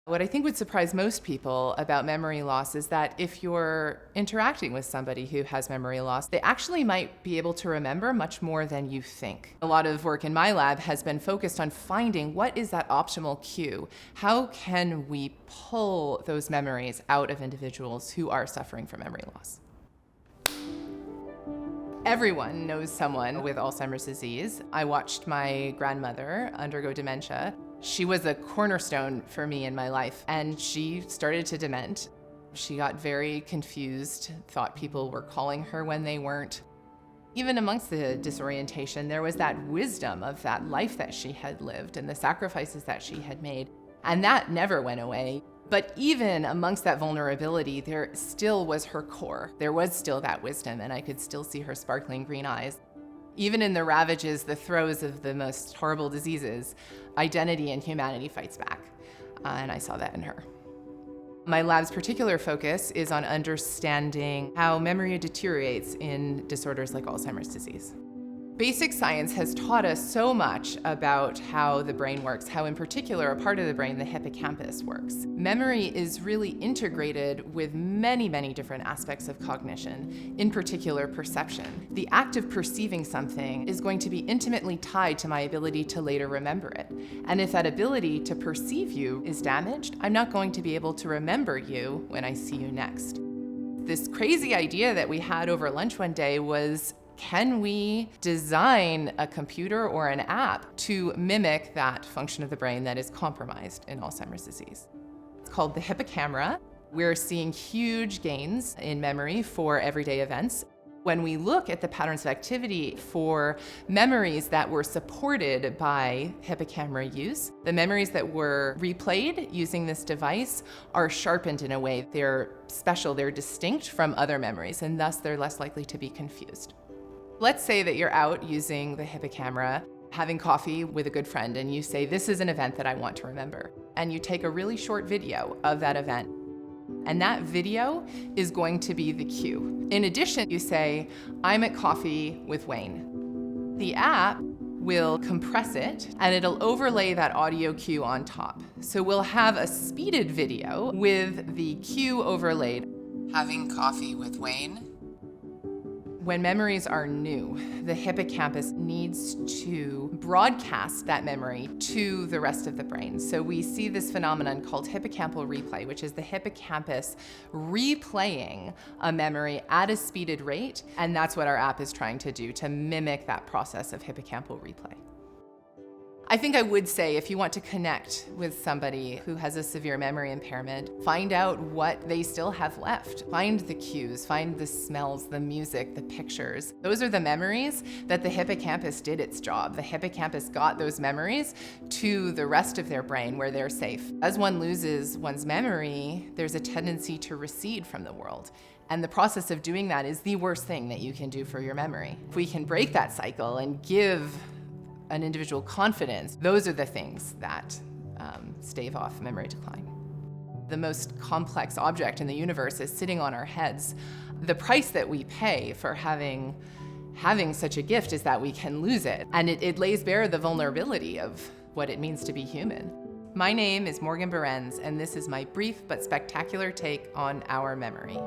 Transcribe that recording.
What I think would surprise most people about memory loss is that if you're interacting with somebody who has memory loss, they actually might be able to remember much more than you think. A lot of work in my lab has been focused on finding what is that optimal cue. How can we pull those memories out of individuals who are suffering from memory loss? Everyone knows someone with Alzheimer's disease. I watched my grandmother undergo dementia. She was a cornerstone for me in my life, and she started to dement. She got very confused, thought people were calling her when they weren't. Even amongst the disorientation, there was that wisdom of that life that she had lived and the sacrifices that she had made, and that never went away. But even amongst that vulnerability, there still was her core. There was still that wisdom, and I could still see her sparkling green eyes. Even in the ravages, the throes of the most horrible diseases, identity and humanity fights back. And I saw that in her. My lab's particular focus is on understanding how memory deteriorates in disorders like Alzheimer's disease. Basic science has taught us so much about how the brain works, how in particular a part of the brain, the hippocampus, works. Memory is really integrated with many, many different aspects of cognition, in particular perception. The act of perceiving something is going to be intimately tied to my ability to later remember it. And if that ability to perceive you is damaged, I'm not going to be able to remember you when I see you next. This crazy idea that we had over lunch one day was, can we design a computer or an app to mimic that function of the brain that is compromised in Alzheimer's disease? It's called the HippoCamera. We're seeing huge gains in memory for everyday events. When we look at the patterns of activity for memories that were supported by HippoCamera use, the memories that were replayed using this device are sharpened in a way. They're special, they're distinct from other memories, and thus they're less likely to be confused. Let's say that you're out using the HippoCamera, having coffee with a good friend, and you say, this is an event that I want to remember. And you take a really short video of that event. And that video is going to be the cue. In addition, you say, I'm at coffee with Wayne. The app will compress it, and it'll overlay that audio cue on top. So we'll have a speeded video with the cue overlaid. Having coffee with Wayne. When memories are new, the hippocampus needs to broadcast that memory to the rest of the brain. So we see this phenomenon called hippocampal replay, which is the hippocampus replaying a memory at a speeded rate, and that's what our app is trying to do, to mimic that process of hippocampal replay. I think I would say, if you want to connect with somebody who has a severe memory impairment, find out what they still have left. Find the cues, find the smells, the music, the pictures. Those are the memories that the hippocampus did its job. The hippocampus got those memories to the rest of their brain where they're safe. As one loses one's memory, there's a tendency to recede from the world. And the process of doing that is the worst thing that you can do for your memory. If we can break that cycle and give an individual confidence, those are the things that stave off memory decline. The most complex object in the universe is sitting on our heads. The price that we pay for having such a gift is that we can lose it, and it lays bare the vulnerability of what it means to be human. My name is Morgan Barense, and this is my brief but spectacular take on our memory.